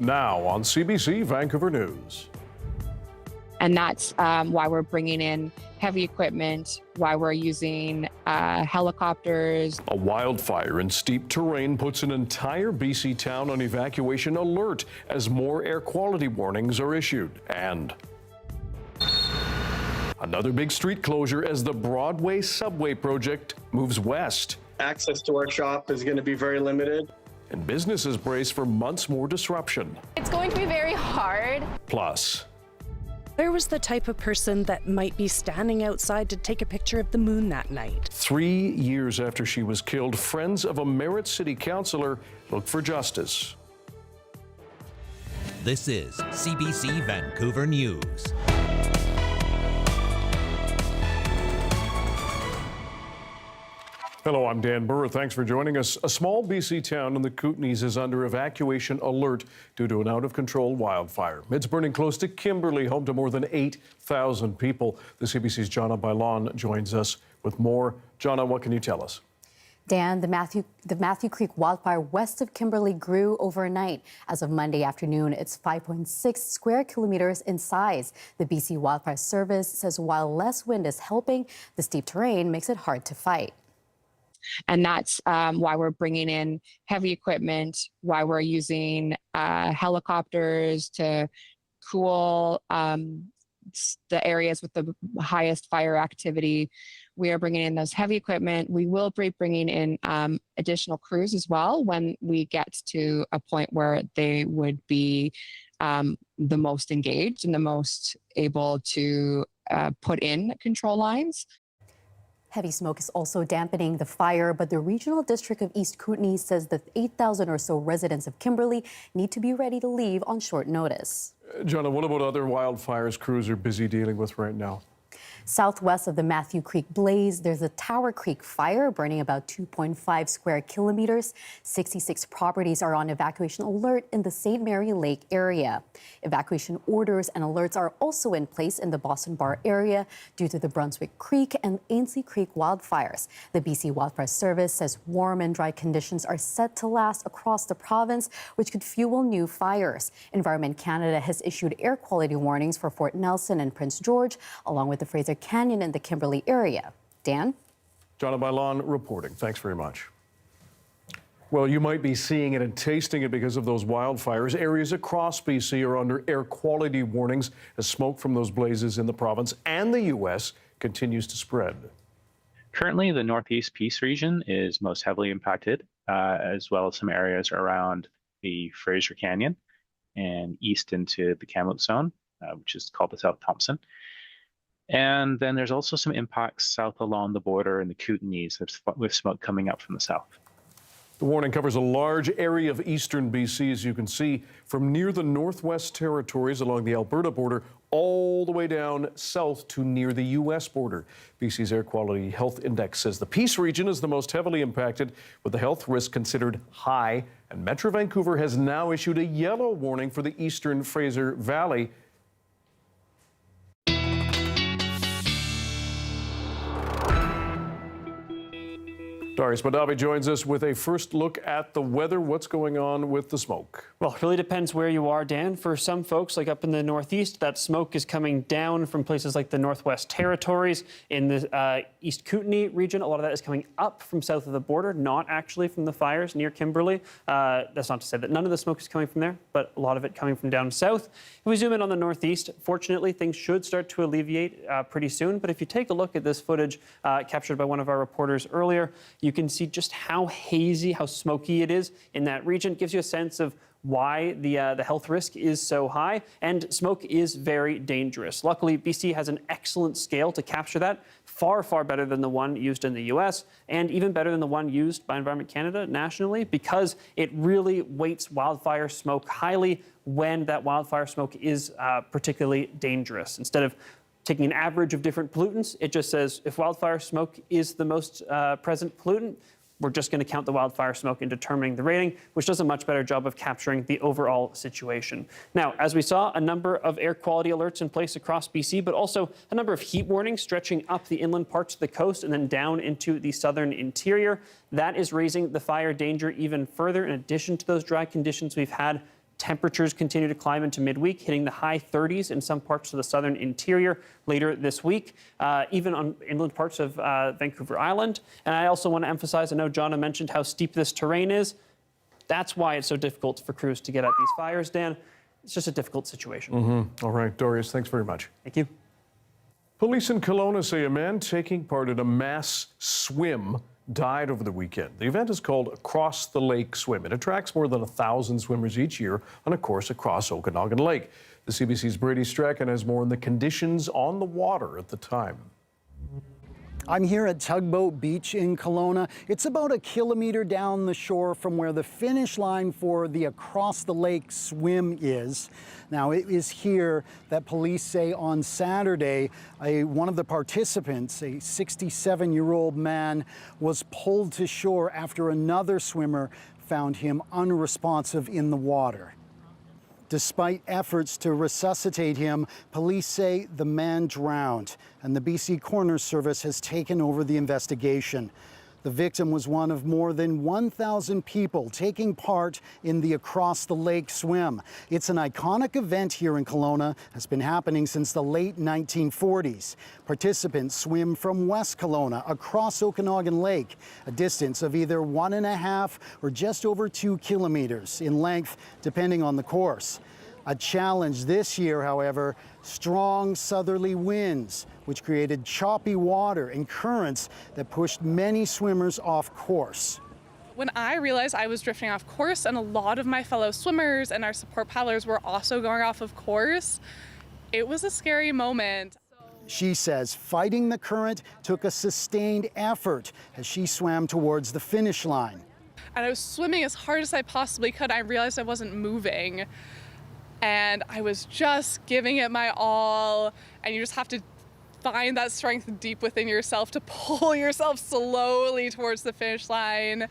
Now on CBC Vancouver News. And that's why we're bringing in heavy equipment, why we're using helicopters. A wildfire in steep terrain puts an entire BC town on evacuation alert as more air quality warnings are issued. And another big street closure as the Broadway subway project moves west. Access to our shop is going to be very limited. And businesses brace for months more disruption. It's going to be very hard. Plus, there was the type of person that might be standing outside to take a picture of the moon that night. 3 years after she was killed, friends of a Merritt City councillor look for justice. This is CBC Vancouver News. Hello, I'm Dan Burritt. Thanks for joining us. A small BC town in the Kootenays is under evacuation alert due to an out-of-control wildfire. It's burning close to Kimberley, home to more than 8,000 people. The CBC's Jonna Bailon joins us with more. Jonna, what can you tell us? Dan, the Matthew Creek wildfire west of Kimberley grew overnight. As of Monday afternoon, it's 5.6 square kilometers in size. The BC Wildfire Service says while less wind is helping, the steep terrain makes it hard to fight. And that's why we're bringing in heavy equipment, why we're using helicopters to cool the areas with the highest fire activity. We are bringing in those heavy equipment. We will be bringing in additional crews as well when we get to a point where they would be the most engaged and the most able to put in control lines. Heavy smoke is also dampening the fire, but the Regional District of East Kootenay says the 8,000 or so residents of Kimberley need to be ready to leave on short notice. Jonna, what about other wildfires crews are busy dealing with right now? Southwest of the Matthew Creek blaze, there's a Tower Creek fire burning about 2.5 square kilometers. 66 properties are on evacuation alert in the St. Mary Lake area. Evacuation orders and alerts are also in place in the Boston Bar area due to the Brunswick Creek and Ainslie Creek wildfires. The BC Wildfire Service says warm and dry conditions are set to last across the province, which could fuel new fires. Environment Canada has issued air quality warnings for Fort Nelson and Prince George, along with the Fraser Canyon in the Kimberley area. Dan? Jonna Bailon reporting. Thanks very much. Well, you might be seeing it and tasting it because of those wildfires. Areas across BC are under air quality warnings as smoke from those blazes in the province and the U.S. continues to spread. Currently, the Northeast Peace region is most heavily impacted, as well as some areas around the Fraser Canyon and east into the Kamloops zone, which is called the South Thompson. And then there's also some impacts south along the border in the Kootenays with smoke coming up from the south. The warning covers a large area of eastern BC, as you can see, from near the Northwest Territories along the Alberta border all the way down south to near the U.S. border. BC's Air Quality Health Index says the Peace region is the most heavily impacted, with the health risk considered high. And Metro Vancouver has now issued a yellow warning for the eastern Fraser Valley. Darius Madavi joins us with a first look at the weather. What's going on with the smoke? Well, it really depends where you are, Dan. For some folks, like up in the Northeast, that smoke is coming down from places like the Northwest Territories. In the East Kootenay region, a lot of that is coming up from south of the border, not actually from the fires near Kimberley. That's not to say that none of the smoke is coming from there, but a lot of it coming from down south. If we zoom in on the Northeast, fortunately, things should start to alleviate pretty soon. But if you take a look at this footage captured by one of our reporters earlier, you can see just how hazy, how smoky it is in that region. It gives you a sense of why the health risk is so high, and smoke is very dangerous. Luckily, BC has an excellent scale to capture that, far, far better than the one used in the US, and even better than the one used by Environment Canada nationally, because it really weights wildfire smoke highly when that wildfire smoke is particularly dangerous. Instead of taking an average of different pollutants, it just says if wildfire smoke is the most present pollutant, we're just going to count the wildfire smoke in determining the rating, which does a much better job of capturing the overall situation. Now, as we saw, a number of air quality alerts in place across BC, but also a number of heat warnings stretching up the inland parts of the coast and then down into the southern interior. That is raising the fire danger even further. In addition to those dry conditions we've had Temperatures continue to climb into midweek, hitting the high 30s in some parts of the southern interior later this week, even on inland parts of Vancouver Island. And I also want to emphasize, I know John mentioned how steep this terrain is. That's why it's so difficult for crews to get at these fires, Dan. It's just a difficult situation. All right, Darius, thanks very much. Thank you. Police in Kelowna say a man taking part in a mass swim died over the weekend. The event is called Across the Lake Swim. It attracts more than 1,000 swimmers each year on a course across Okanagan Lake. The CBC's Brady Strachan has more on the conditions on the water at the time. I'm here at Tugboat Beach in Kelowna. It's about 1 kilometer down the shore from where the finish line for the Across the Lake swim is. Now, it is here that police say on Saturday, one of the participants, a 67-year-old man, was pulled to shore after another swimmer found him unresponsive in the water. Despite efforts to resuscitate him, police say the man drowned, and the BC Coroner's Service has taken over the investigation. The victim was one of more than 1,000 people taking part in the Across the Lake swim. It's an iconic event here in Kelowna, has been happening since the late 1940s. Participants swim from West Kelowna across Okanagan Lake, a distance of either 1.5 or just over 2 kilometers in length, depending on the course. A challenge this year, however, strong southerly winds, which created choppy water and currents that pushed many swimmers off course. When I realized I was drifting off course and a lot of my fellow swimmers and our support paddlers were also going off of course, it was a scary moment. She says fighting the current took a sustained effort as she swam towards the finish line. And I was swimming as hard as I possibly could. I realized I wasn't moving. And I was just giving it my all, and you just have to find that strength deep within yourself to pull yourself slowly towards the finish line.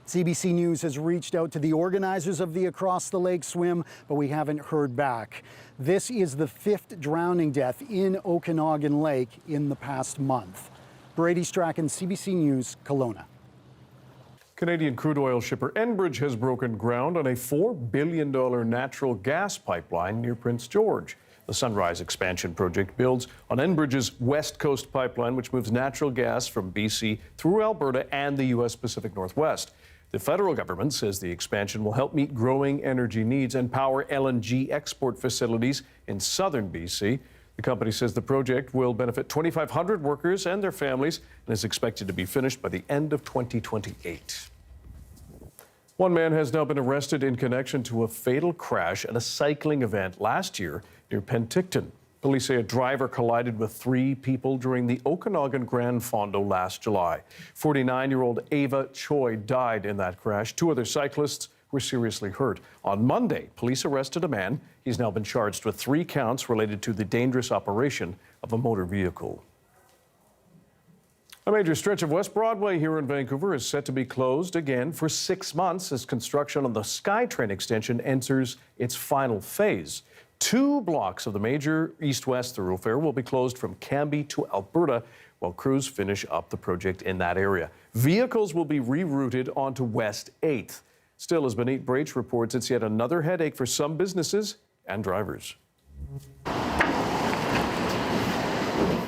CBC News has reached out to the organizers of the Across the Lake swim, but we haven't heard back. This is the 5th drowning death in Okanagan Lake in the past month. Brady Strachan, CBC News, Kelowna. Canadian crude oil shipper Enbridge has broken ground on a $4 billion natural gas pipeline near Prince George. The Sunrise expansion project builds on Enbridge's West Coast pipeline, which moves natural gas from BC through Alberta and the U.S. Pacific Northwest. The federal government says the expansion will help meet growing energy needs and power LNG export facilities in southern BC. The company says the project will benefit 2,500 workers and their families and is expected to be finished by the end of 2028. One man has now been arrested in connection to a fatal crash at a cycling event last year near Penticton. Police say a driver collided with 3 people during the Okanagan Grand Fondo last July. 49-year-old Ava Choi died in that crash. 2 other cyclists were seriously hurt. On Monday, police arrested a man. He's now been charged with 3 counts related to the dangerous operation of a motor vehicle. A major stretch of West Broadway here in Vancouver is set to be closed again for 6 months as construction on the SkyTrain extension enters its final phase. 2 blocks of the major east-west thoroughfare will be closed from Cambie to Alberta while crews finish up the project in that area. Vehicles will be rerouted onto West 8th. Still, as Benit Braich reports, it's yet another headache for some businesses and drivers.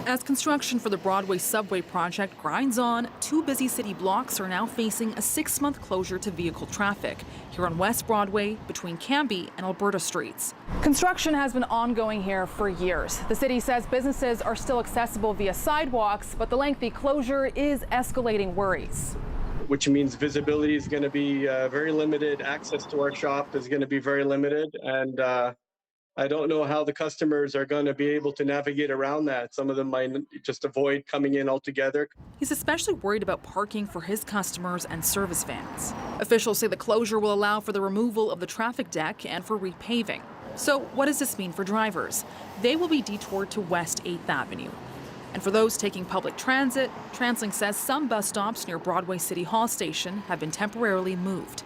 As construction for the Broadway subway project grinds on, 2 busy city blocks are now facing a 6-month closure to vehicle traffic here on West Broadway between Cambie and Alberta streets. Construction has been ongoing here for years. The city says businesses are still accessible via sidewalks, but the lengthy closure is escalating worries. Which means visibility is going to be very limited. Access to our shop is going to be very limited. And I don't know how the customers are going to be able to navigate around that. Some of them might just avoid coming in altogether. He's especially worried about parking for his customers and service vans. Officials say the closure will allow for the removal of the traffic deck and for repaving. So what does this mean for drivers? They will be detoured to West 8th Avenue. And for those taking public transit, TransLink says some bus stops near Broadway City Hall Station have been temporarily moved.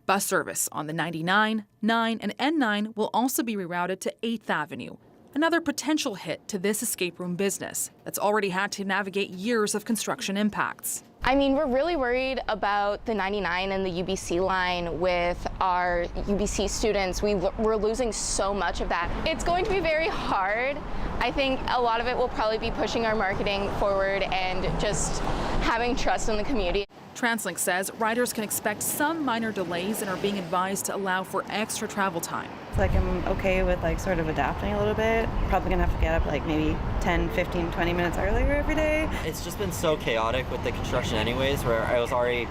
Bus service on the 99, 9, and N9 will also be rerouted to 8th Avenue. Another potential hit to this escape room business that's already had to navigate years of construction impacts. I mean, we're really worried about the 99 and the UBC line with our UBC students. We're losing so much of that. It's going to be very hard. I think a lot of it will probably be pushing our marketing forward and just having trust in the community. TransLink says riders can expect some minor delays and are being advised to allow for extra travel time. I'm okay with sort of adapting a little bit. Probably gonna have to get up maybe 10, 15, 20 minutes earlier every day. It's just been so chaotic with the construction anyways, where I was already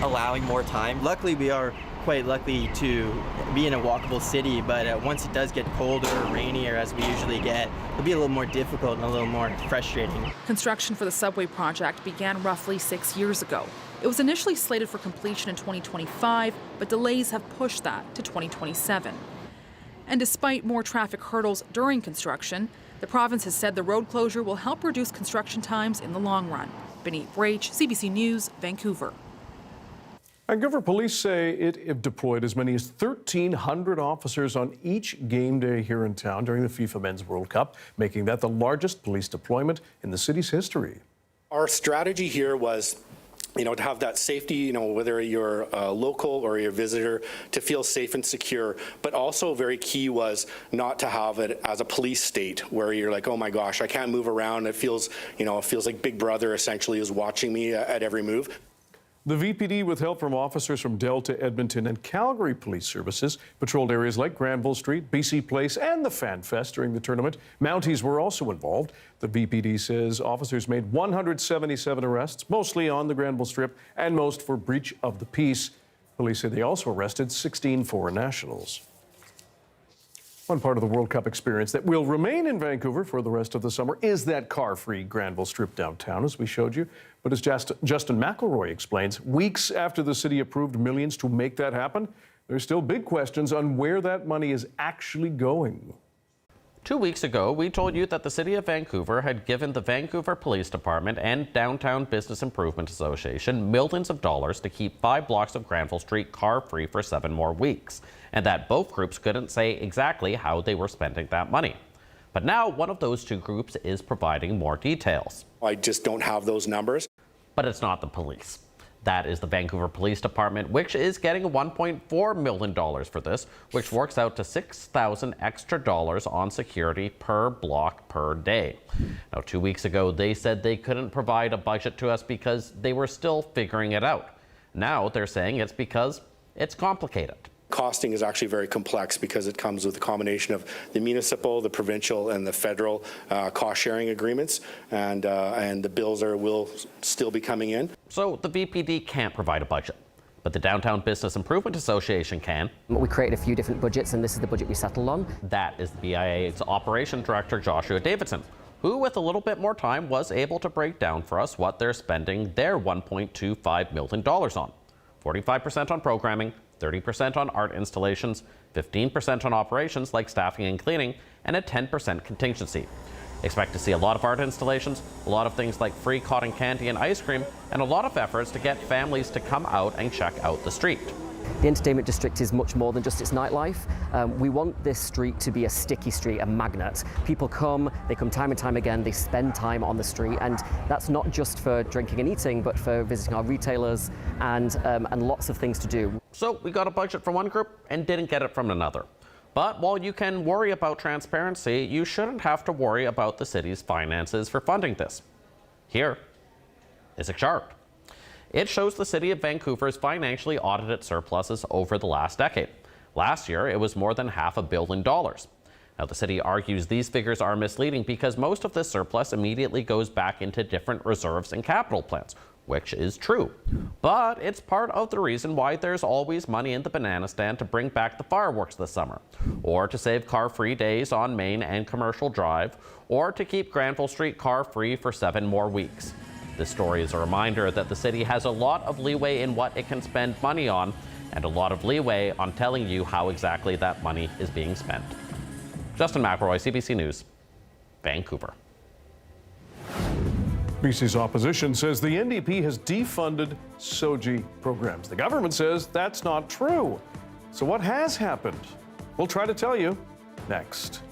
allowing more time. Luckily, we are quite lucky to be in a walkable city, but once it does get colder or rainier, as we usually get, it'll be a little more difficult and a little more frustrating. Construction for the subway project began roughly 6 years ago. It was initially slated for completion in 2025, but delays have pushed that to 2027. And despite more traffic hurdles during construction, the province has said the road closure will help reduce construction times in the long run. Benit Brach, CBC News, Vancouver. Vancouver police say it deployed as many as 1,300 officers on each game day here in town during the FIFA Men's World Cup, making that the largest police deployment in the city's history. Our strategy here was to have that safety, whether you're a local or you're a visitor, to feel safe and secure. But also very key was not to have it as a police state where you're like, oh my gosh, I can't move around. It feels like Big Brother essentially is watching me at every move. The VPD, with help from officers from Delta, Edmonton, and Calgary Police Services, patrolled areas like Granville Street, BC Place, and the Fan Fest during the tournament. Mounties were also involved. The VPD says officers made 177 arrests, mostly on the Granville Strip, and most for breach of the peace. Police say they also arrested 16 foreign nationals. One part of the World Cup experience that will remain in Vancouver for the rest of the summer is that car-free Granville Strip downtown, as we showed you. But as Justin McElroy explains, weeks after the city approved millions to make that happen, there's still big questions on where that money is actually going. 2 weeks ago, we told you that the City of Vancouver had given the Vancouver Police Department and Downtown Business Improvement Association millions of dollars to keep 5 blocks of Granville Street car-free for 7 more weeks, and that both groups couldn't say exactly how they were spending that money. But now one of those 2 groups is providing more details. I just don't have those numbers. But it's not the police. That is the Vancouver Police Department, which is getting $1.4 million for this, which works out to $6,000 extra on security per block per day. Now, 2 weeks ago, they said they couldn't provide a budget to us because they were still figuring it out. Now they're saying it's because it's complicated. Costing is actually very complex because it comes with a combination of the municipal, the provincial, and the federal cost-sharing agreements, and the bills will still be coming in. So the VPD can't provide a budget, but the Downtown Business Improvement Association can. We created a few different budgets, and this is the budget we settled on. That is the BIA's Operation Director, Joshua Davidson, who, with a little bit more time, was able to break down for us what they're spending their $1.25 million on. 45% on programming, 30% on art installations, 15% on operations like staffing and cleaning, and a 10% contingency. Expect to see a lot of art installations, a lot of things like free cotton candy and ice cream, and a lot of efforts to get families to come out and check out the street. The entertainment district is much more than just its nightlife. We want this street to be a sticky street, a magnet. People come, they come time and time again, they spend time on the street, and that's not just for drinking and eating, but for visiting our retailers and lots of things to do. So we got a budget for one group and didn't get it from another. But while you can worry about transparency, you shouldn't have to worry about the city's finances for funding this. Here is a chart. It shows the City of Vancouver's financially audited surpluses over the last decade. Last year, it was more than $500 million. Now, the city argues these figures are misleading because most of this surplus immediately goes back into different reserves and capital plans, which is true. But it's part of the reason why there's always money in the banana stand to bring back the fireworks this summer, or to save car-free days on Main and Commercial Drive, or to keep Granville Street car-free for 7 more weeks. This story is a reminder that the city has a lot of leeway in what it can spend money on, and a lot of leeway on telling you how exactly that money is being spent. Justin McElroy, CBC News, Vancouver. BC's opposition says the NDP has defunded SOGI programs. The government says that's not true. So what has happened? We'll try to tell you next.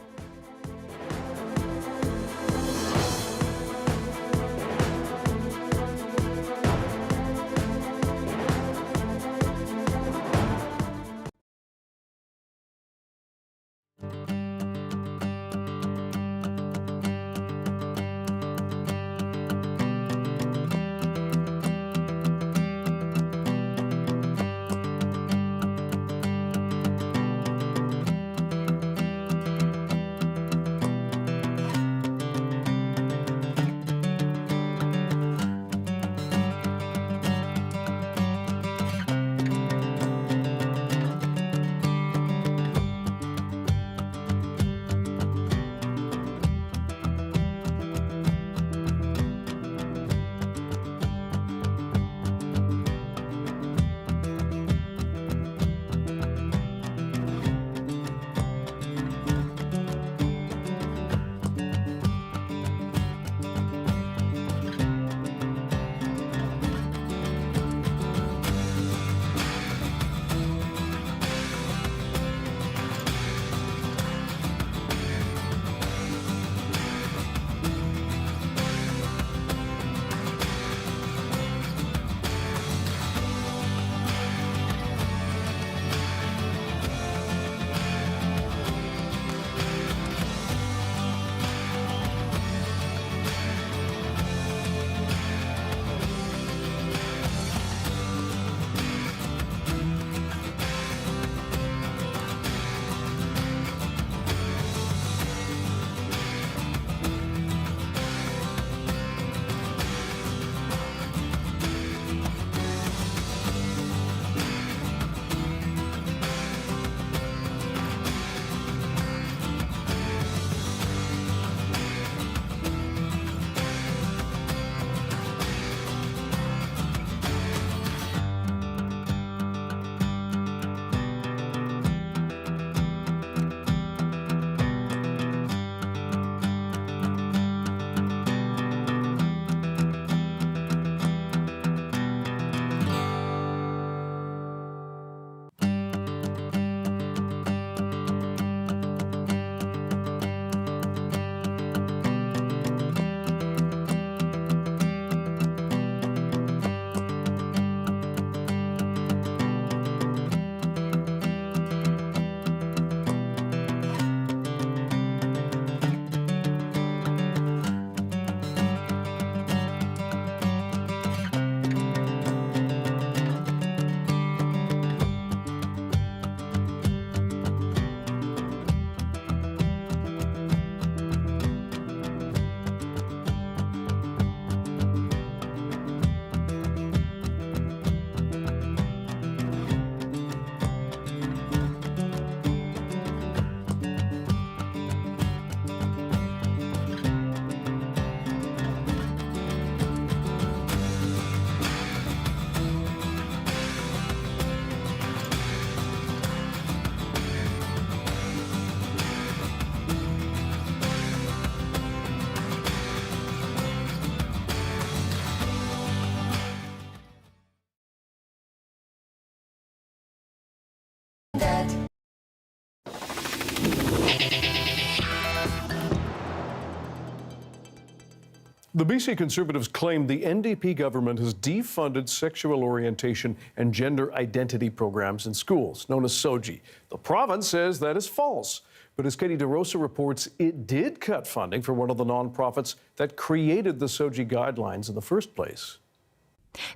The BC Conservatives claim the NDP government has defunded sexual orientation and gender identity programs in schools, known as SOGI. The province says that is false. But as Katie DeRosa reports, it did cut funding for one of the nonprofits that created the SOGI guidelines in the first place.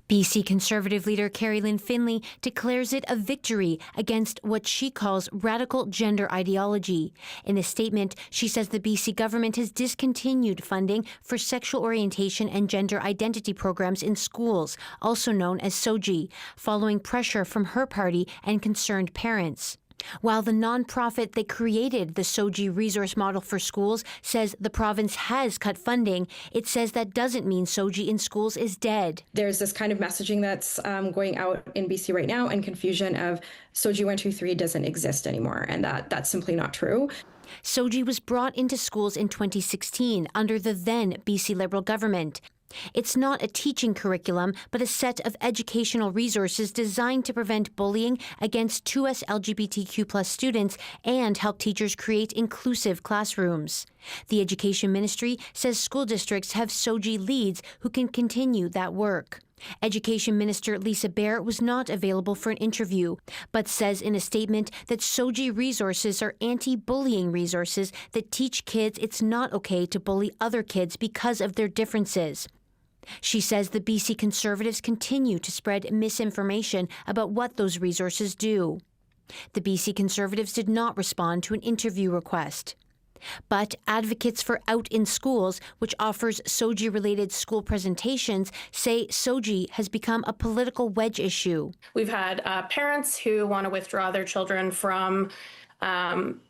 BC Conservative leader Carrie Lynn Finlay declares it a victory against what she calls radical gender ideology. In a statement, she says the BC government has discontinued funding for sexual orientation and gender identity programs in schools, also known as SOGI, following pressure from her party and concerned parents. While the nonprofit that created the SOGI resource model for schools says the province has cut funding, it says that doesn't mean SOGI in schools is dead. There's this kind of messaging that's going out in BC right now, and confusion of SOGI 123 doesn't exist anymore, and that's simply not true. SOGI was brought into schools in 2016 under the then BC Liberal government. It's not a teaching curriculum, but a set of educational resources designed to prevent bullying against 2S LGBTQ+ students and help teachers create inclusive classrooms. The Education Ministry says school districts have SOGI leads who can continue that work. Education Minister Lisa Bair was not available for an interview, but says in a statement that SOGI resources are anti-bullying resources that teach kids it's not okay to bully other kids because of their differences. She says the BC Conservatives continue to spread misinformation about what those resources do. The BC Conservatives did not respond to an interview request. But Advocates for Out in Schools, which offers SOGI-related school presentations, say SOGI has become a political wedge issue. We've had parents who want to withdraw their children from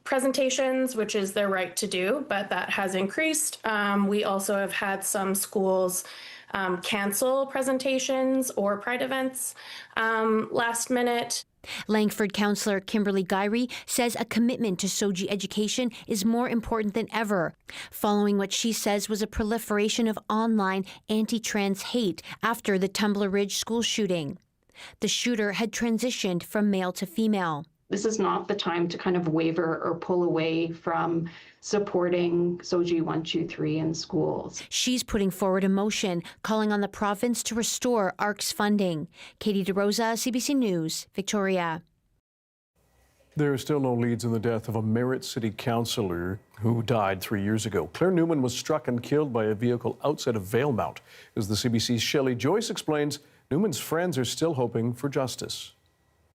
presentations, which is their right to do, but that has increased. We also have had some schools cancel presentations or pride events last minute. Langford councillor Kimberley Guyrie says a commitment to SOGI education is more important than ever, following what she says was a proliferation of online anti-trans hate after the Tumbler Ridge school shooting. The shooter had transitioned from male to female. This is not the time to kind of waver or pull away from supporting SOGI 1, 2, 3 in schools. She's putting forward a motion calling on the province to restore ARC's funding. Katie DeRosa, CBC News, Victoria. There are still no leads in the death of a Merritt City councillor who died 3 years ago. Claire Newman was struck and killed by a vehicle outside of Valemount. As the CBC's Shelley Joyce explains, Newman's friends are still hoping for justice.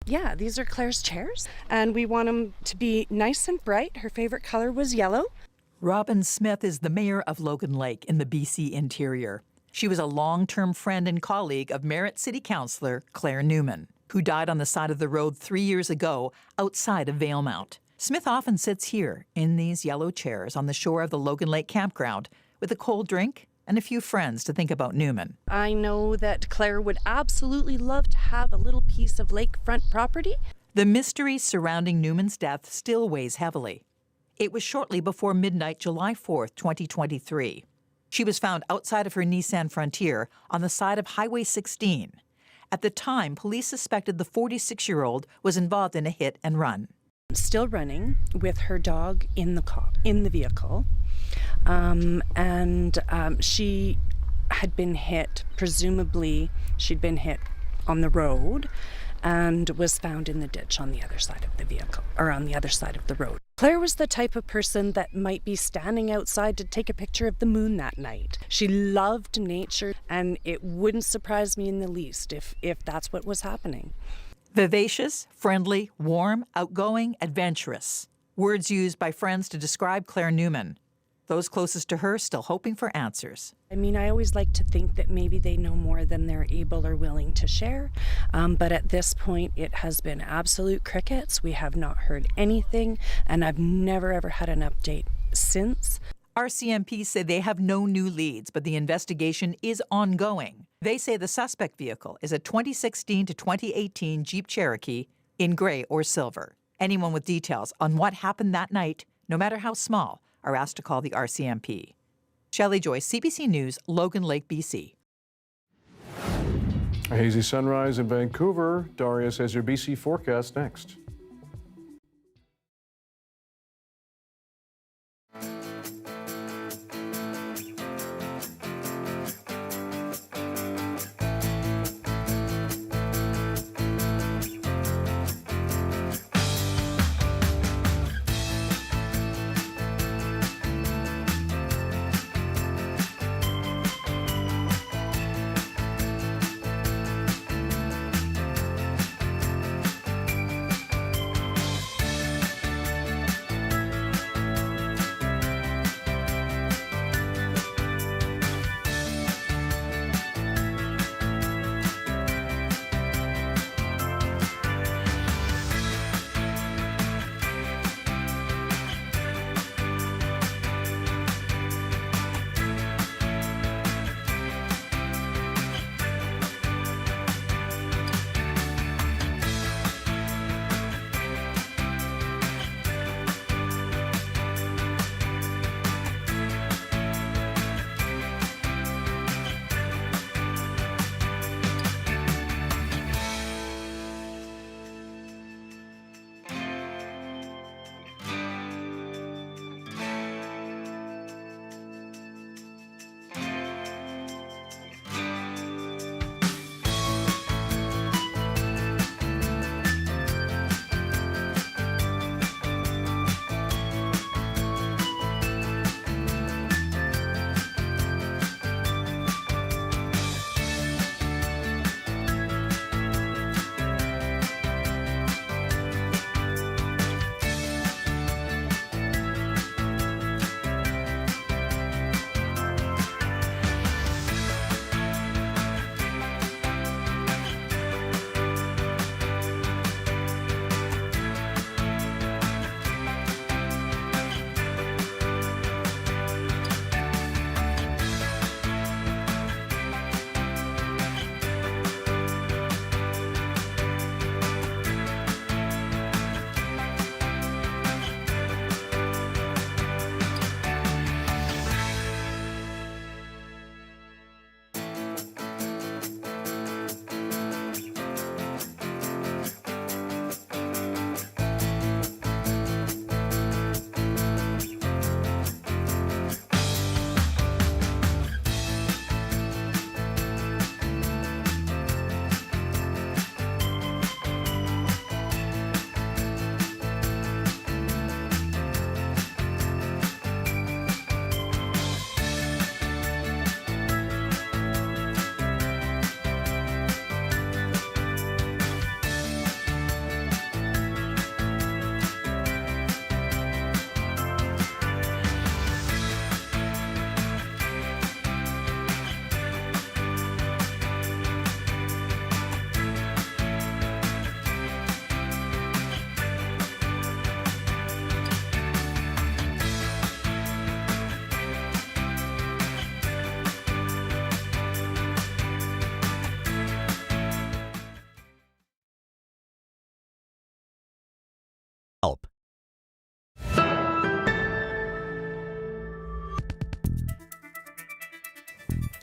Yeah, these are Claire's chairs, and we want them to be nice and bright. Her favorite color was yellow. Robin Smith is the mayor of Logan Lake in the BC interior. She was a long-term friend and colleague of Merritt City Councillor Claire Newman, who died on the side of the road 3 years ago outside of Valemount. Smith often sits here in these yellow chairs on the shore of the Logan Lake campground with a cold drink and a few friends to think about Newman. I know that Claire would absolutely love to have a little piece of lakefront property. The mystery surrounding Newman's death still weighs heavily. It was shortly before midnight, July 4th, 2023. She was found outside of her Nissan Frontier on the side of Highway 16. At the time, police suspected the 46-year-old was involved in a hit and run. Still running with her dog in the vehicle. She had been hit, presumably she'd been hit on the road and was found in the ditch on the other side of the vehicle, or on the other side of the road. Claire was the type of person that might be standing outside to take a picture of the moon that night. She loved nature, and it wouldn't surprise me in the least if that's what was happening. Vivacious, friendly, warm, outgoing, adventurous. Words used by friends to describe Claire Newman. Those closest to her still hoping for answers. I mean, I always like to think that maybe they know more than they're able or willing to share. But at this point, it has been absolute crickets. We have not heard anything, and I've never, ever had an update since. RCMP say they have no new leads, but the investigation is ongoing. They say the suspect vehicle is a 2016 to 2018 Jeep Cherokee in gray or silver. Anyone with details on what happened that night, no matter how small, are asked to call the RCMP. Shelley Joyce, CBC News, Logan Lake, BC. A hazy sunrise in Vancouver. Darius has your BC forecast next.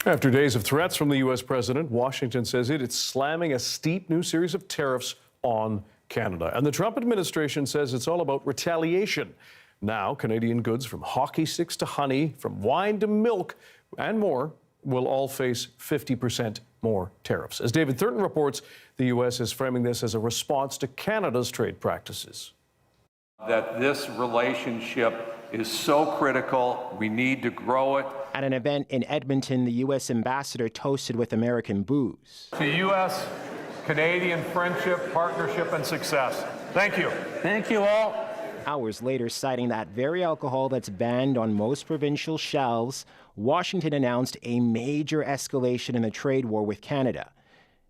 After days of threats from the U.S. president, Washington says it's slamming a steep new series of tariffs on Canada. And the Trump administration says it's all about retaliation. Now, Canadian goods from hockey sticks to honey, from wine to milk and more will all face 50% more tariffs. As David Thurton reports, the U.S. is framing this as a response to Canada's trade practices. That this relationship is so critical, we need to grow it. At an event in Edmonton, the U.S. ambassador toasted with American booze. To U.S.-Canadian friendship, partnership, and success. Thank you. Thank you all. Hours later, citing that very alcohol that's banned on most provincial shelves, Washington announced a major escalation in the trade war with Canada.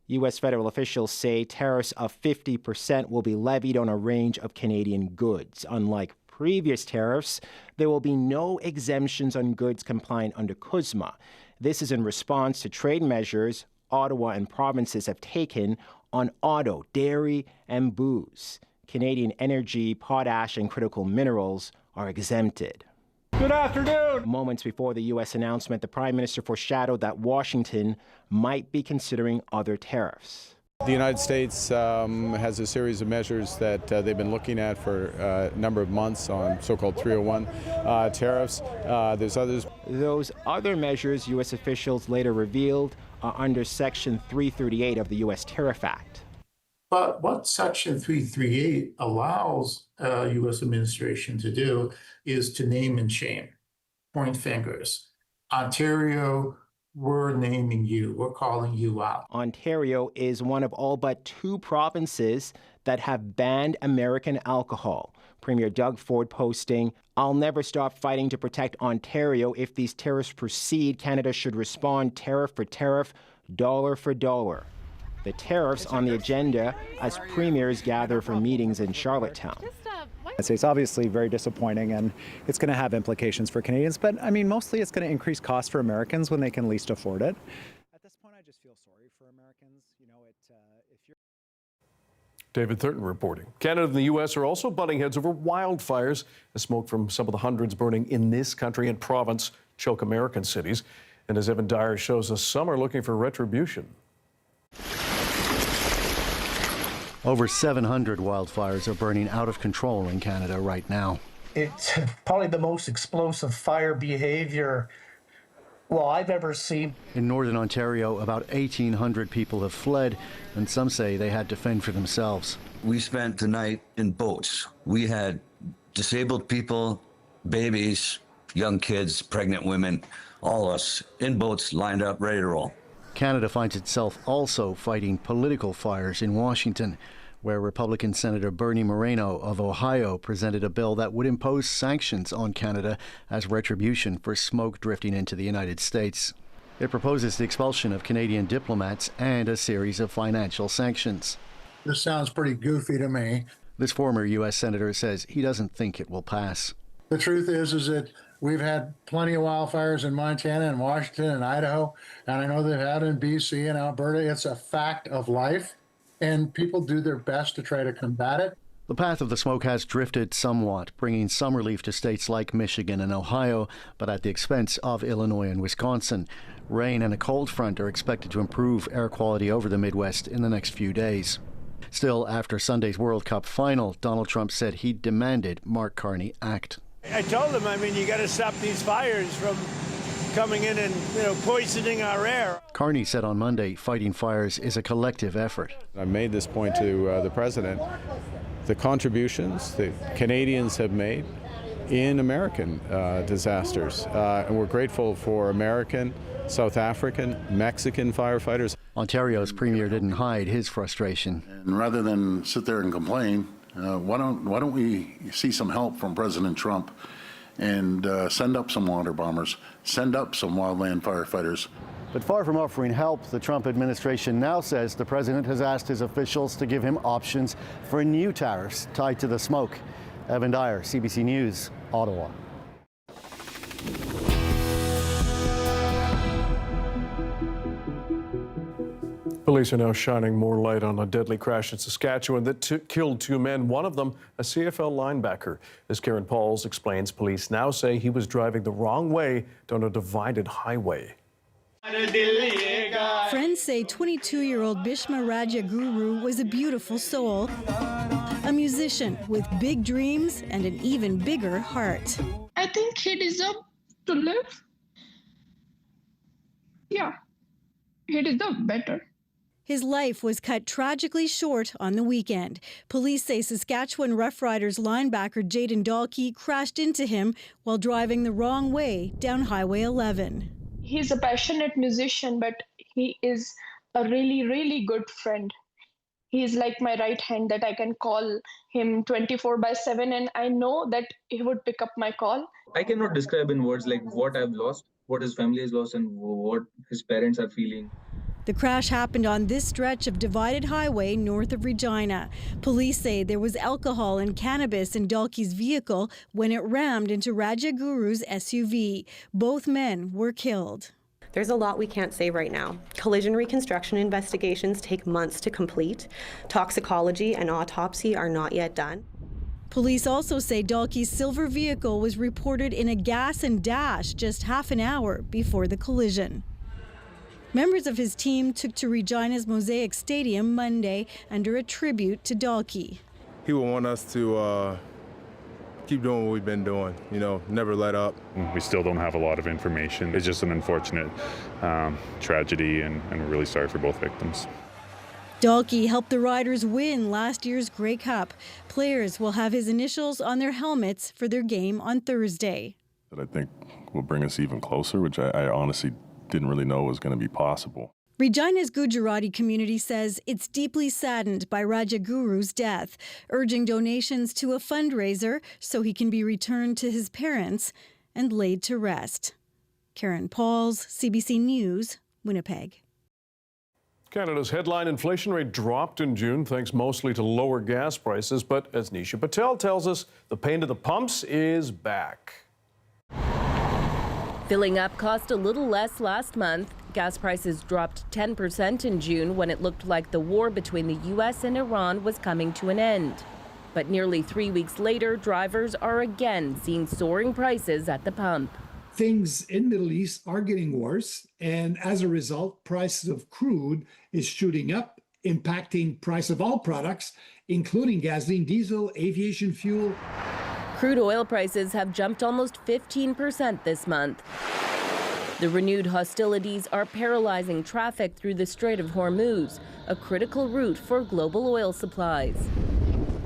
U.S. federal officials say tariffs of 50% will be levied on a range of Canadian goods. Unlike previous tariffs, there will be no exemptions on goods complying under CUSMA. This is in response to trade measures Ottawa and provinces have taken on auto, dairy, and booze. Canadian energy, potash, and critical minerals are exempted. Good afternoon. Moments before the U.S. announcement, the Prime Minister foreshadowed that Washington might be considering other tariffs. The United States has a series of measures that they've been looking at for a number of months on so-called 301 tariffs. There's others. Those other measures, U.S. officials later revealed, are under Section 338 of the U.S. Tariff Act. But what Section 338 allows U.S. administration to do is to name and shame, point fingers. Ontario, we're naming you, we're calling you out. Ontario is one of all but 2 provinces that have banned American alcohol. Premier Doug Ford posting, "I'll never stop fighting to protect Ontario. If these tariffs proceed, Canada should respond tariff for tariff, dollar for dollar." The tariffs on the agenda as premiers gather for meetings in Charlottetown. It's obviously very disappointing, and it's going to have implications for Canadians, but I mean, mostly it's going to increase costs for Americans when they can least afford it. At this point, I just feel sorry for Americans. You know, if you're... David Thurton reporting. Canada and the U.S. are also butting heads over wildfires as smoke from some of the hundreds burning in this country and province choke American cities. And as Evan Dyer shows us, some are looking for retribution. Over 700 wildfires are burning out of control in Canada right now. It's probably the most explosive fire behavior, well, I've ever seen. In northern Ontario, about 1,800 people have fled, and some say they had to fend for themselves. We spent the night in boats. We had disabled people, babies, young kids, pregnant women, all of us in boats lined up, ready to roll. Canada finds itself also fighting political fires in Washington, where Republican Senator Bernie Moreno of Ohio presented a bill that would impose sanctions on Canada as retribution for smoke drifting into the United States. It proposes the expulsion of Canadian diplomats and a series of financial sanctions. This sounds pretty goofy to me. This former U.S. senator says he doesn't think it will pass. The truth is that we've had plenty of wildfires in Montana and Washington and Idaho, and I know they've had in BC and Alberta. It's a fact of life, and people do their best to try to combat it. The path of the smoke has drifted somewhat, bringing some relief to states like Michigan and Ohio, but at the expense of Illinois and Wisconsin. Rain and a cold front are expected to improve air quality over the Midwest in the next few days. Still, after Sunday's World Cup final, Donald Trump said he demanded Mark Carney act. I told him, you got to stop these fires from coming in and, poisoning our air. Carney said on Monday, fighting fires is a collective effort. I made this point to the president. The contributions that Canadians have made in American disasters, and we're grateful for American, South African, Mexican firefighters. Ontario's premier didn't hide his frustration. And rather than sit there and complain, why don't we see some help from President Trump and send up some water bombers, send up some wildland firefighters. But far from offering help, the Trump administration now says the president has asked his officials to give him options for new tariffs tied to the smoke. Evan Dyer, CBC News, Ottawa. Police are now shining more light on a deadly crash in Saskatchewan that killed 2 men, one of them a CFL linebacker. As Karen Pauls explains, police now say he was driving the wrong way down a divided highway. Friends say 22-year-old Bhishma Raja Guru was a beautiful soul, a musician with big dreams and an even bigger heart. I think he deserved to live. Yeah, he deserved better. His life was cut tragically short on the weekend. Police say Saskatchewan Rough Riders linebacker Jayden Dalkey crashed into him while driving the wrong way down Highway 11. He's a passionate musician, but he is a really, really good friend. He's like my right hand that I can call him 24/7, and I know that he would pick up my call. I cannot describe in words like what I've lost, what his family has lost, and what his parents are feeling. The crash happened on this stretch of divided highway north of Regina. Police say there was alcohol and cannabis in Dalkey's vehicle when it rammed into Raja Guru's SUV. Both men were killed. There's a lot we can't say right now. Collision reconstruction investigations take months to complete. Toxicology and autopsy are not yet done. Police also say Dalkey's silver vehicle was reported in a gas and dash just half an hour before the collision. Members of his team took to Regina's Mosaic Stadium Monday under a tribute to Dalkey. He would want us to keep doing what we've been doing, never let up. We still don't have a lot of information. It's just an unfortunate tragedy, and we're really sorry for both victims. Dalkey helped the Riders win last year's Grey Cup. Players will have his initials on their helmets for their game on Thursday. That I think will bring us even closer, which I honestly didn't really know was going to be possible. Regina's Gujarati community says it's deeply saddened by Raja Guru's death, urging donations to a fundraiser so he can be returned to his parents and laid to rest. Karen Pauls, CBC News, Winnipeg. Canada's headline inflation rate dropped in June thanks mostly to lower gas prices, but as Nisha Patel tells us, the pain to the pumps is back. Filling up cost a little less last month. Gas prices dropped 10% in June when it looked like the war between the U.S. and Iran was coming to an end. But nearly 3 weeks later, drivers are again seeing soaring prices at the pump. Things in the Middle East are getting worse, and as a result, prices of crude is shooting up, impacting price of all products, including gasoline, diesel, aviation fuel. Crude oil prices have jumped almost 15% this month. The renewed hostilities are paralyzing traffic through the Strait of Hormuz, a critical route for global oil supplies.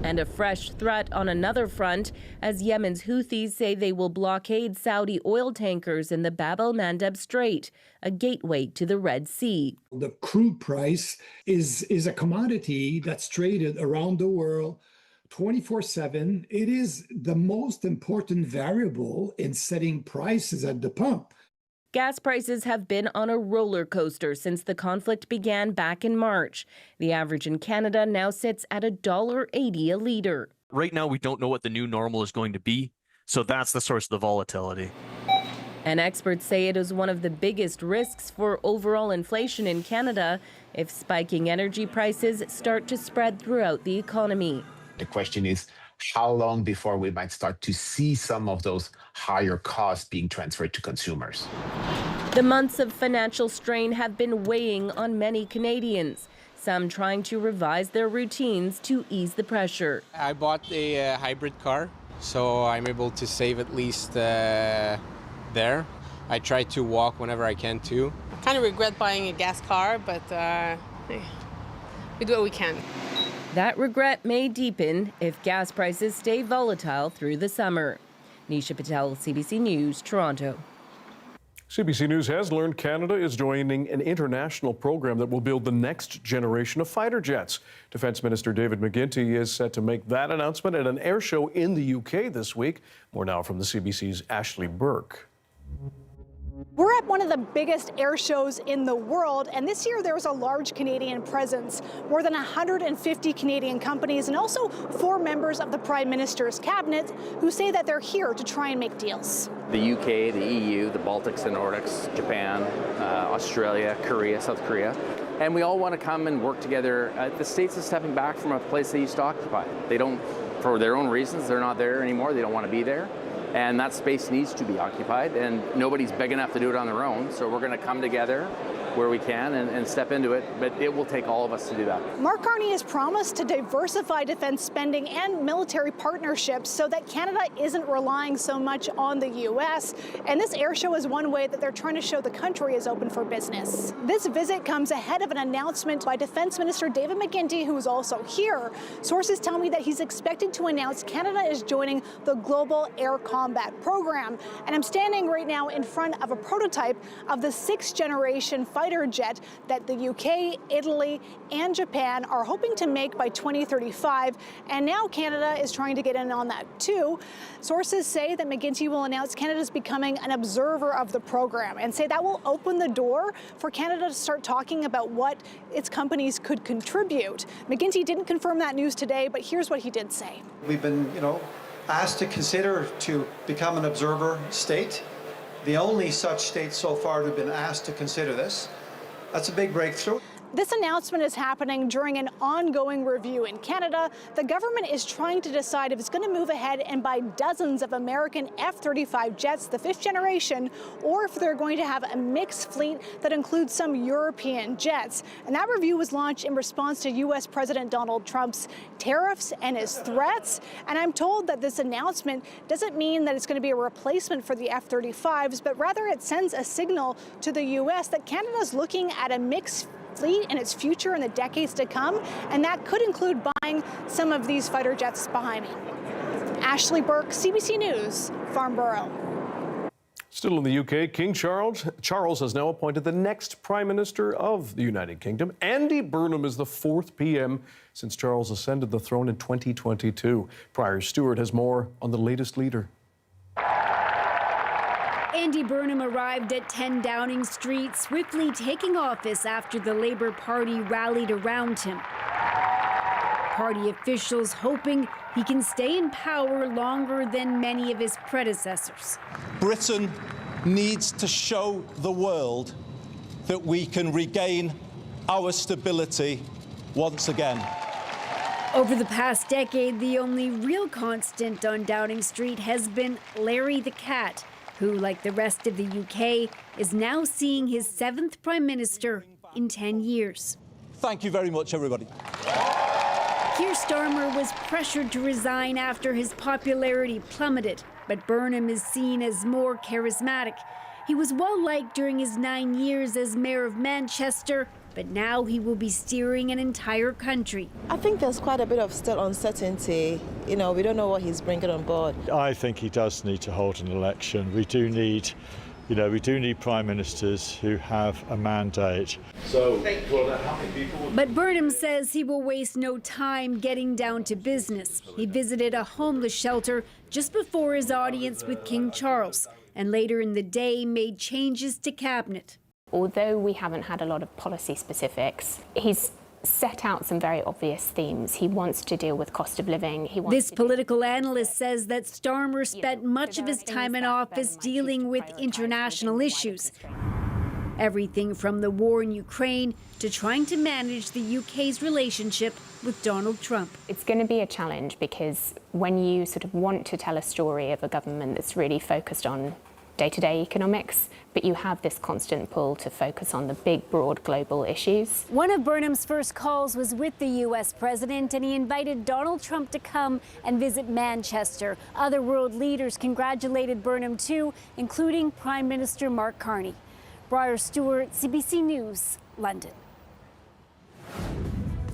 And a fresh threat on another front, as Yemen's Houthis say they will blockade Saudi oil tankers in the Bab el-Mandeb Strait, a gateway to the Red Sea. The crude price is a commodity that's traded around the world 24/7. It is the most important variable in setting prices at the pump. Gas prices have been on a roller coaster since the conflict began back in March. The average in Canada now sits at $1.80 a litre. Right now, we don't know what the new normal is going to be, so that's the source of the volatility. And experts say it is one of the biggest risks for overall inflation in Canada if spiking energy prices start to spread throughout the economy. The question is, how long before we might start to see some of those higher costs being transferred to consumers? The months of financial strain have been weighing on many Canadians, some trying to revise their routines to ease the pressure. I bought a hybrid car, so I'm able to save at least there. I try to walk whenever I can too. Kind of regret buying a gas car, but we do what we can. That regret may deepen if gas prices stay volatile through the summer. Nisha Patel, CBC News, Toronto. CBC News has learned Canada is joining an international program that will build the next generation of fighter jets. Defence Minister David McGuinty is set to make that announcement at an air show in the UK this week. More now from the CBC's Ashley Burke. We're at one of the biggest air shows in the world, and this year there was a large Canadian presence. More than 150 Canadian companies and also 4 members of the Prime Minister's cabinet who say that they're here to try and make deals. The UK, the EU, the Baltics and Nordics, Japan, Australia, Korea, South Korea. And we all want to come and work together. The States is stepping back from a place they used to occupy. They don't, for their own reasons, they're not there anymore. They don't want to be there. And that space needs to be occupied, and nobody's big enough to do it on their own. So we're going to come together where we can and step into it, but it will take all of us to do that. Mark Carney has promised to diversify defense spending and military partnerships so that Canada isn't relying so much on the U.S. And this air show is one way that they're trying to show the country is open for business. This visit comes ahead of an announcement by Defense Minister David McGuinty, who is also here. Sources tell me that he's expected to announce Canada is joining the Global Air Combat Program. And I'm standing right now in front of a prototype of the 6th generation fighter jet that the UK, Italy, and Japan are hoping to make by 2035. And now Canada is trying to get in on that too. Sources say that McGuinty will announce Canada's becoming an observer of the program and say that will open the door for Canada to start talking about what its companies could contribute. McGuinty didn't confirm that news today, but here's what he did say. We've been, asked to consider to become an observer state. The only such state so far to have been asked to consider this. That's a big breakthrough. This announcement is happening during an ongoing review in Canada. The government is trying to decide if it's going to move ahead and buy dozens of American F-35 jets, the 5th generation, or if they're going to have a mixed fleet that includes some European jets. And that review was launched in response to U.S. President Donald Trump's tariffs and his threats. And I'm told that this announcement doesn't mean that it's going to be a replacement for the F-35s, but rather it sends a signal to the U.S. that Canada's looking at a mixed fleet and its future in the decades to come, and that could include buying some of these fighter jets behind me. Ashley Burke, CBC News, Farnborough. Still in the UK, King Charles has now appointed the next Prime Minister of the United Kingdom. Andy Burnham is the 4th PM since Charles ascended the throne in 2022. Prior Stewart has more on the latest leader. Andy Burnham arrived at 10 Downing Street, swiftly taking office after the Labour Party rallied around him. Party officials hoping he can stay in power longer than many of his predecessors. Britain needs to show the world that we can regain our stability once again. Over the past decade, the only real constant on Downing Street has been Larry the Cat, who, like the rest of the UK, is now seeing his 7th Prime Minister in 10 years. Thank you very much, everybody. Keir Starmer was pressured to resign after his popularity plummeted, but Burnham is seen as more charismatic. He was well-liked during his 9 years as Mayor of Manchester, but now he will be steering an entire country. I think there's quite a bit of still uncertainty. We don't know what he's bringing on board. I think he does need to hold an election. We do need prime ministers who have a mandate. But Burnham says he will waste no time getting down to business. He visited a homeless shelter just before his audience with King Charles, and later in the day made changes to cabinet. Although we haven't had a lot of policy specifics, he's set out some very obvious themes. He wants to deal with cost of living. This political analyst says that Starmer spent much of his time in office dealing with international issues. Everything from the war in Ukraine to trying to manage the UK's relationship with Donald Trump. It's going to be a challenge because when you sort of want to tell a story of a government that's really focused on day-to-day economics, but you have this constant pull to focus on the big, broad global issues. One of Burnham's first calls was with the U.S. president, and he invited Donald Trump to come and visit Manchester. Other world leaders congratulated Burnham too, including Prime Minister Mark Carney. Briar Stewart, CBC News, London.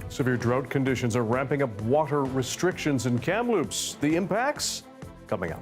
Severe drought conditions are ramping up water restrictions in Kamloops. The impacts? Coming up.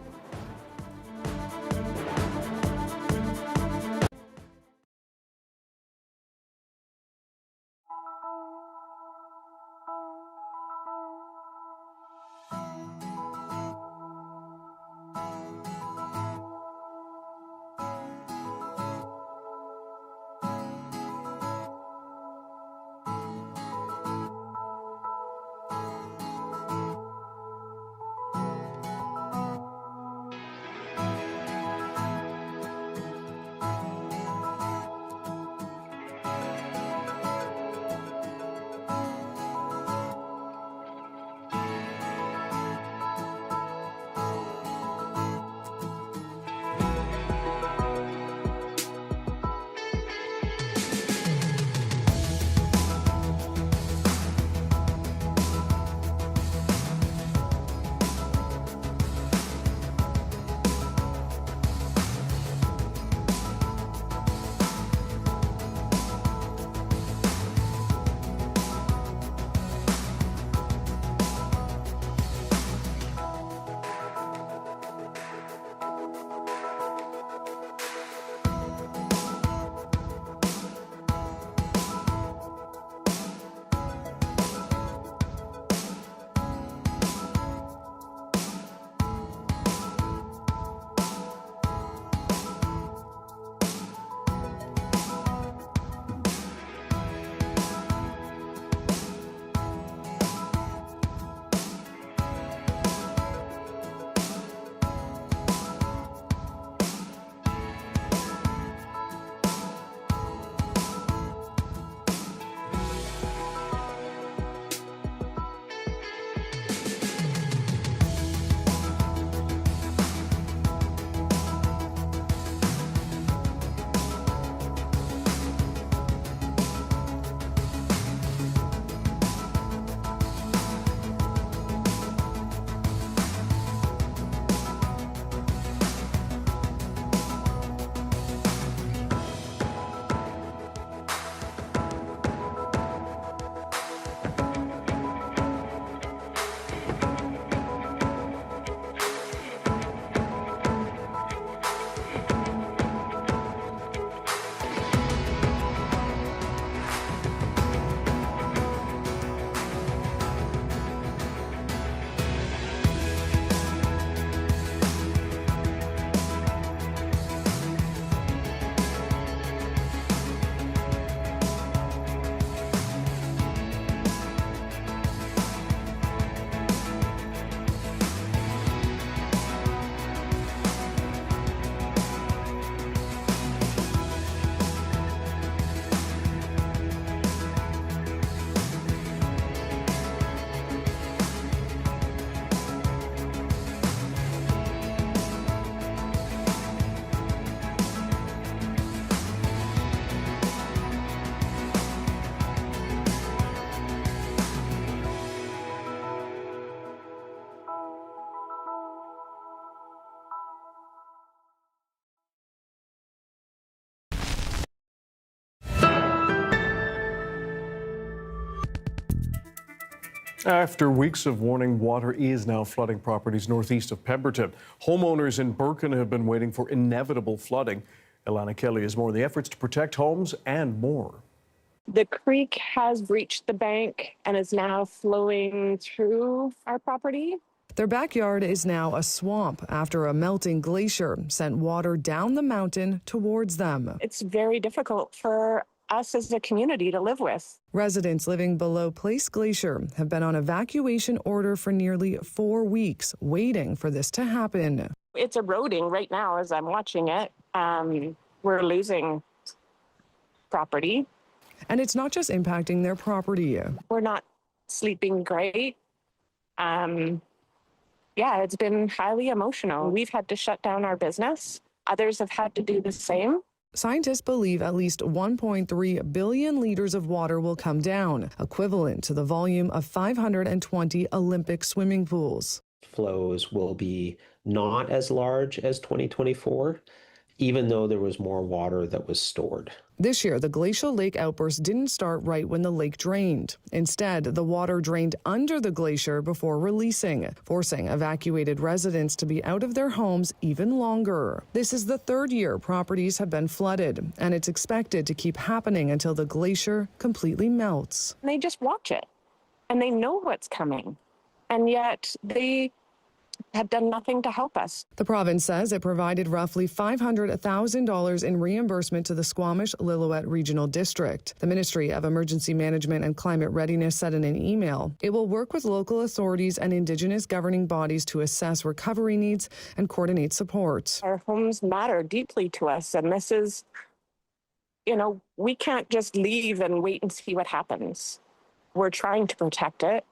After weeks of warning, water is now flooding properties northeast of Pemberton. Homeowners in Burken have been waiting for inevitable flooding. Ilana Kelly has more on the efforts to protect homes and more. The creek has breached the bank and is now flowing through our property. Their backyard is now a swamp after a melting glacier sent water down the mountain towards them. It's very difficult for us as a community to live with. Residents living below Place Glacier have been on evacuation order for nearly 4 weeks, waiting for this to happen. It's eroding right now as I'm watching it. We're losing property. And it's not just impacting their property. We're not sleeping great. It's been highly emotional. We've had to shut down our business. Others have had to do the same. Scientists believe at least 1.3 billion liters of water will come down, equivalent to the volume of 520 Olympic swimming pools. Flows will be not as large as 2024, even though there was more water that was stored. This year, the glacial lake outburst didn't start right when the lake drained. Instead, the water drained under the glacier before releasing, forcing evacuated residents to be out of their homes even longer. This is the third year properties have been flooded, and it's expected to keep happening until the glacier completely melts. They just watch it, and they know what's coming, and yet they have done nothing to help us. The province says it provided roughly $500,000 in reimbursement to the Squamish-Lillooet Regional District. The Ministry of Emergency Management and Climate Readiness said in an email, it will work with local authorities and Indigenous governing bodies to assess recovery needs and coordinate support. Our homes matter deeply to us, and this is, we can't just leave and wait and see what happens. We're trying to protect it.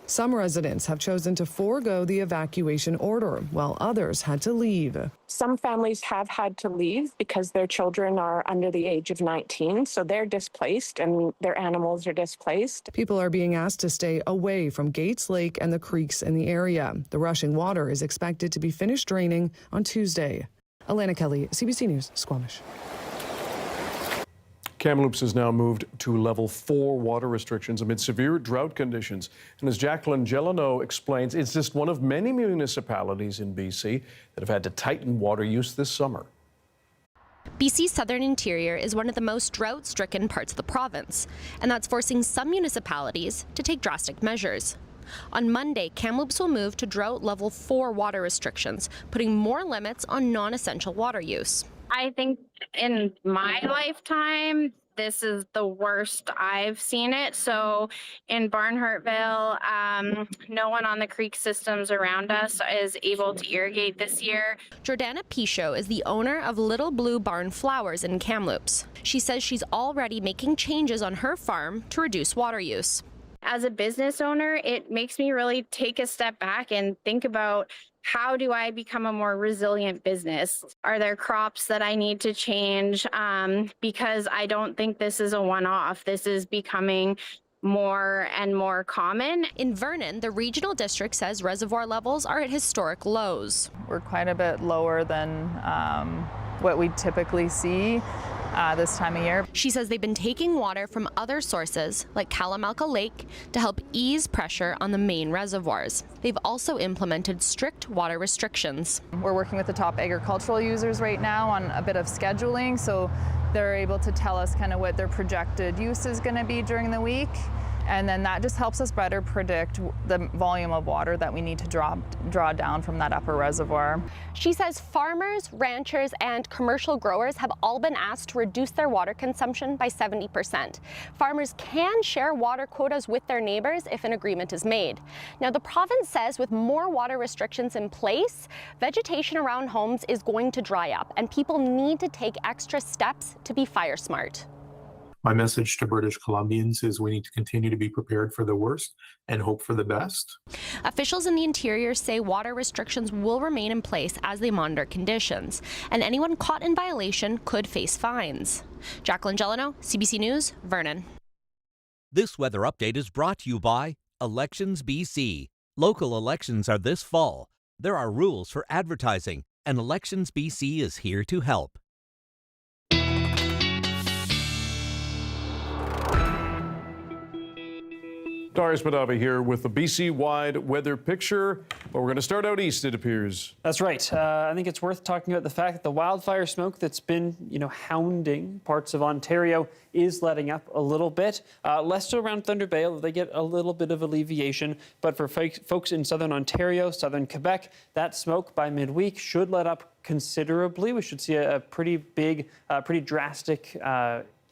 Some residents have chosen to forego the evacuation order, while others had to leave. Some families have had to leave because their children are under the age of 19, so they're displaced and their animals are displaced. People are being asked to stay away from Gates Lake and the creeks in the area. The rushing water is expected to be finished draining on Tuesday. Alana Kelly, CBC News, Squamish. Kamloops has now moved to level 4 water restrictions amid severe drought conditions. And as Jacqueline Gelano explains, it's just one of many municipalities in BC that have had to tighten water use this summer. BC's southern interior is one of the most drought-stricken parts of the province, and that's forcing some municipalities to take drastic measures. On Monday, Kamloops will move to drought level 4 water restrictions, putting more limits on non-essential water use. I think in my lifetime, this is the worst I've seen it. So in Barnhartville, no one on the creek systems around us is able to irrigate this year. Jordana Pichot is the owner of Little Blue Barn Flowers in Kamloops. She says she's already making changes on her farm to reduce water use. As a business owner, it makes me really take a step back and think about, how do I become a more resilient business? Are there crops that I need to change? Because I don't think this is a one-off. This is becoming more and more common. In Vernon, the regional district says reservoir levels are at historic lows. We're quite a bit lower than what we typically see this time of year. She says they've been taking water from other sources, like Kalamalka Lake, to help ease pressure on the main reservoirs. They've also implemented strict water restrictions. We're working with the top agricultural users right now on a bit of scheduling, so they're able to tell us kind of what their projected use is going to be during the week. And then that just helps us better predict the volume of water that we need to draw down from that upper reservoir. She says farmers, ranchers, and commercial growers have all been asked to reduce their water consumption by 70%. Farmers can share water quotas with their neighbors if an agreement is made. Now, the province says with more water restrictions in place, vegetation around homes is going to dry up, and people need to take extra steps to be fire smart. My message to British Columbians is we need to continue to be prepared for the worst and hope for the best. Officials in the interior say water restrictions will remain in place as they monitor conditions, and anyone caught in violation could face fines. Jacqueline Gelano, CBC News, Vernon. This weather update is brought to you by Elections BC. Local elections are this fall. There are rules for advertising, and Elections BC is here to help. Darius Badavi here with the BC-wide weather picture. But we're going to start out east, it appears. That's right. I think it's worth talking about the fact that the wildfire smoke that's been, hounding parts of Ontario is letting up a little bit. Less so around Thunder Bay, although they get a little bit of alleviation. But for folks in southern Ontario, southern Quebec, that smoke by midweek should let up considerably. We should see a pretty big, pretty drastic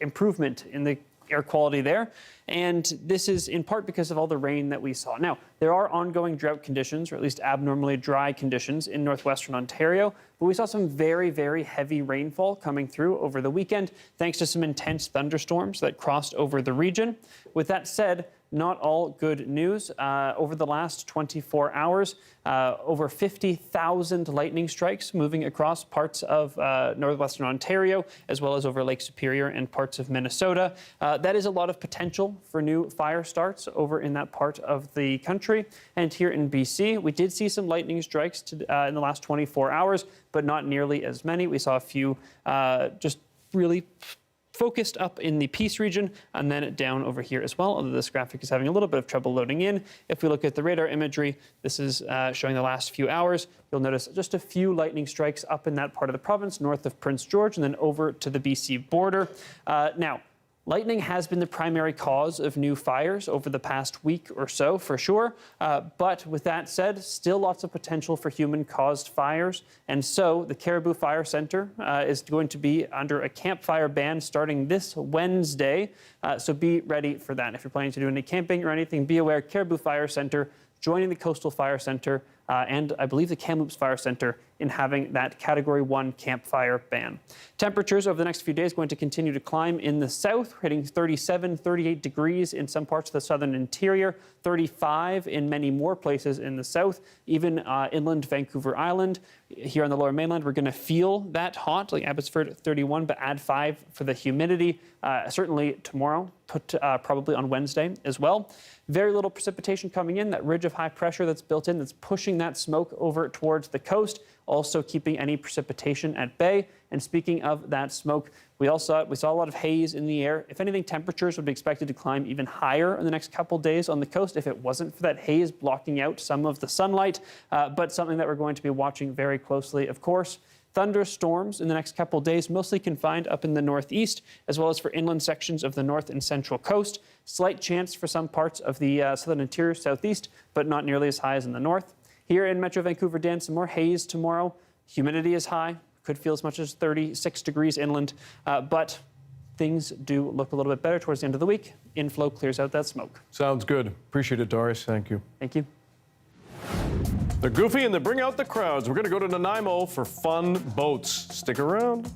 improvement in the air quality there. And this is in part because of all the rain that we saw. Now, there are ongoing drought conditions, or at least abnormally dry conditions in northwestern Ontario, but we saw some very, very heavy rainfall coming through over the weekend, thanks to some intense thunderstorms that crossed over the region. With that said, not all good news. Over the last 24 hours, over 50,000 lightning strikes moving across parts of northwestern Ontario, as well as over Lake Superior and parts of Minnesota. That is a lot of potential for new fire starts over in that part of the country. And here in BC, we did see some lightning strikes in the last 24 hours, but not nearly as many. We saw a few just really focused up in the Peace region and then down over here as well, although this graphic is having a little bit of trouble loading in. If we look at the radar imagery, this is showing the last few hours. You'll notice just a few lightning strikes up in that part of the province, north of Prince George, and then over to the BC border. Now, lightning has been the primary cause of new fires over the past week or so, for sure. But with that said, still lots of potential for human-caused fires. And so the Caribou Fire Centre is going to be under a campfire ban starting this Wednesday. So be ready for that. If you're planning to do any camping or anything, be aware, Caribou Fire Centre joining the Coastal Fire Centre and I believe the Kamloops Fire Centre in having that Category 1 campfire ban. Temperatures over the next few days going to continue to climb in the south, hitting 37, 38 degrees in some parts of the southern interior, 35 in many more places in the south, even inland Vancouver Island. Here on the lower mainland, we're going to feel that hot, like Abbotsford 31, but add 5 for the humidity. Certainly tomorrow, probably on Wednesday as well. Very little precipitation coming in, that ridge of high pressure that's built in that's pushing that smoke over towards the coast, also keeping any precipitation at bay. And speaking of that smoke, we saw a lot of haze in the air. If anything, temperatures would be expected to climb even higher in the next couple days on the coast if it wasn't for that haze blocking out some of the sunlight, but something that we're going to be watching very closely, of course. Thunderstorms in the next couple days, mostly confined up in the northeast, as well as for inland sections of the north and central coast. Slight chance for some parts of the southern interior, southeast, but not nearly as high as in the north. Here in Metro Vancouver, Dan, some more haze tomorrow. Humidity is high, could feel as much as 36 degrees inland, but things do look a little bit better towards the end of the week. Inflow clears out that smoke. Sounds good. Appreciate it, Doris. Thank you. Thank you. They're goofy and they bring out the crowds. We're going to go to Nanaimo for fun boats. Stick around.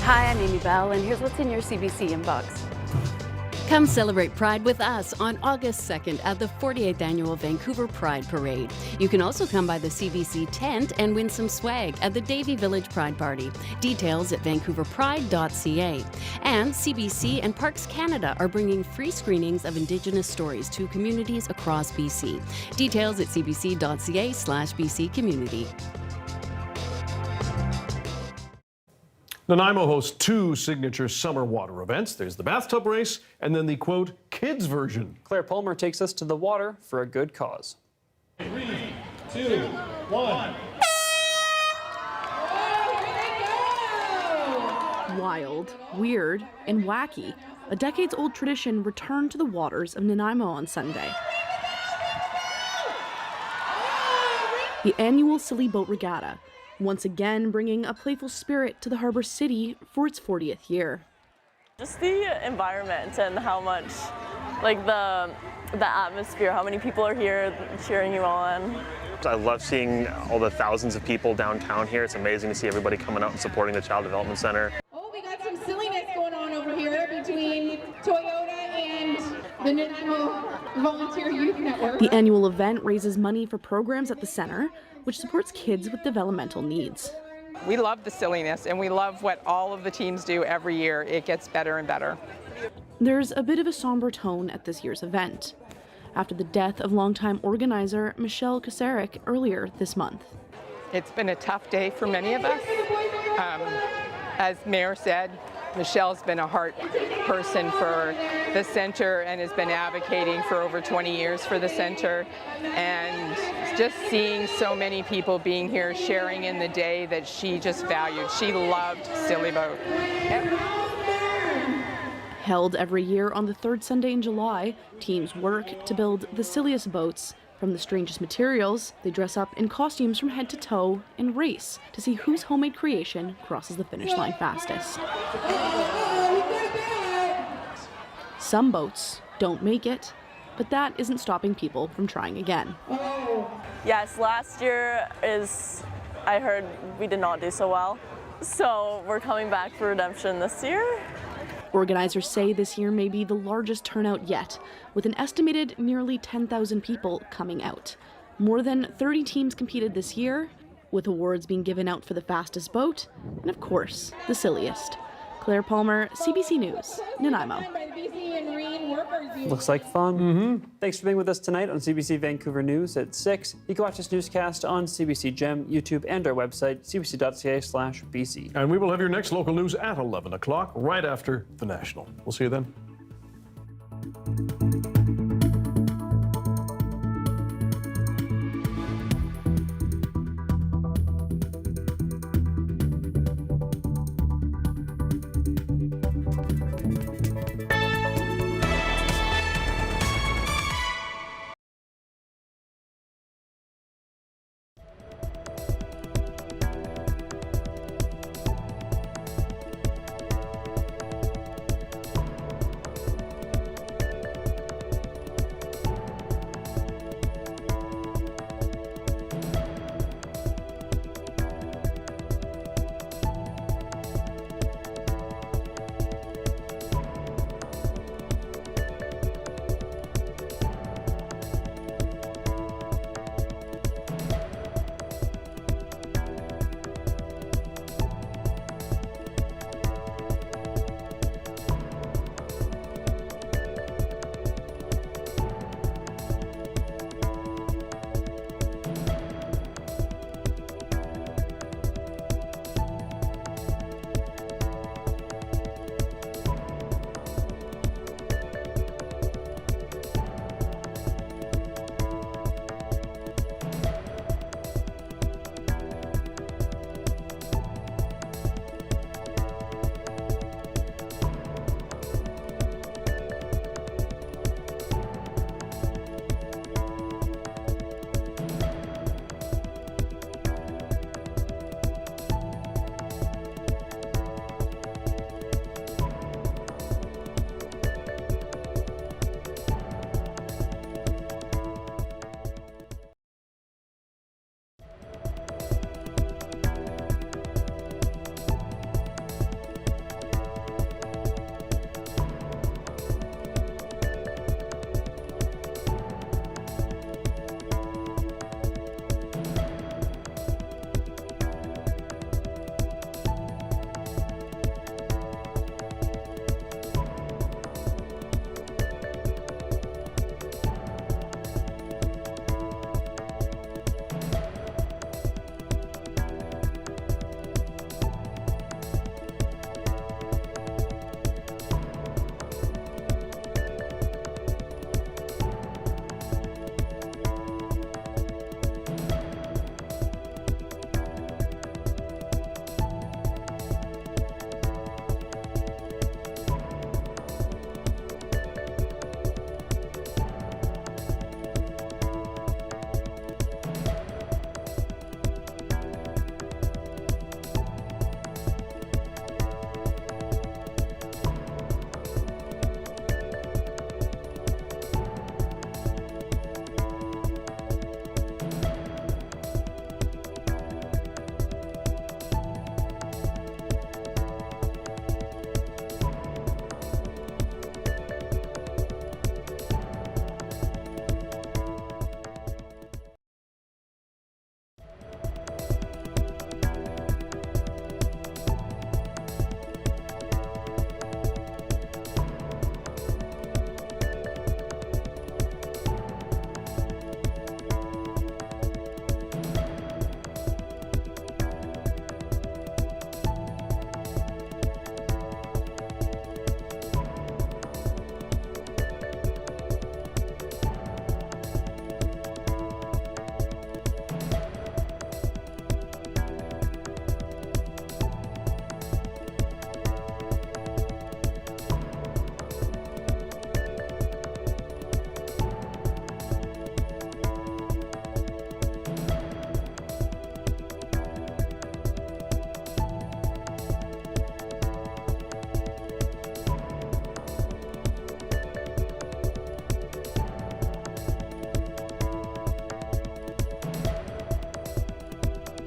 Hi, I'm Amy Bell, and here's what's in your CBC inbox. Come celebrate Pride with us on August 2nd at the 48th Annual Vancouver Pride Parade. You can also come by the CBC tent and win some swag at the Davie Village Pride Party. Details at vancouverpride.ca. And CBC and Parks Canada are bringing free screenings of Indigenous stories to communities across BC. Details at cbc.ca/BC Community. Nanaimo hosts 2 signature summer water events. There's the bathtub race and then the, quote, kids version. Claire Palmer takes us to the water for a good cause. 3, 2, 1. Wild, weird, and wacky, a decades-old tradition returned to the waters of Nanaimo on Sunday. The annual Silly Boat Regatta, once again bringing a playful spirit to the harbor city for its 40th year. Just the environment and how much, like the atmosphere, how many people are here cheering you on. I love seeing all the thousands of people downtown here. It's amazing to see everybody coming out and supporting the Child Development Center. Oh, we got some silliness going on over here between Toyota and the Nanaimo Volunteer Youth Network. The annual event raises money for programs at the center, which supports kids with developmental needs. We love the silliness, and we love what all of the teams do every year. It gets better and better. There's a bit of a somber tone at this year's event, after the death of longtime organizer Michelle Kasarik earlier this month. It's been a tough day for many of us. As Mayor said, Michelle's been a heart person for the center and has been advocating for over 20 years for the center. And just seeing so many people being here sharing in the day that she just valued. She loved Silly Boat. Held every year on the 3rd Sunday in July, teams work to build the silliest boats. From the strangest materials, they dress up in costumes from head to toe and race to see whose homemade creation crosses the finish line fastest. Some boats don't make it, but that isn't stopping people from trying again. Yes, last year I heard we did not do so well. So we're coming back for redemption this year. Organizers say this year may be the largest turnout yet, with an estimated nearly 10,000 people coming out. More than 30 teams competed this year, with awards being given out for the fastest boat, and of course, the silliest. Claire Palmer, CBC News, Nanaimo. Looks like fun. Thanks for being with us tonight on CBC Vancouver News at 6. You can watch this newscast on CBC Gem, YouTube, and our website, cbc.ca/BC. And we will have your next local news at 11 o'clock, right after the National. We'll see you then.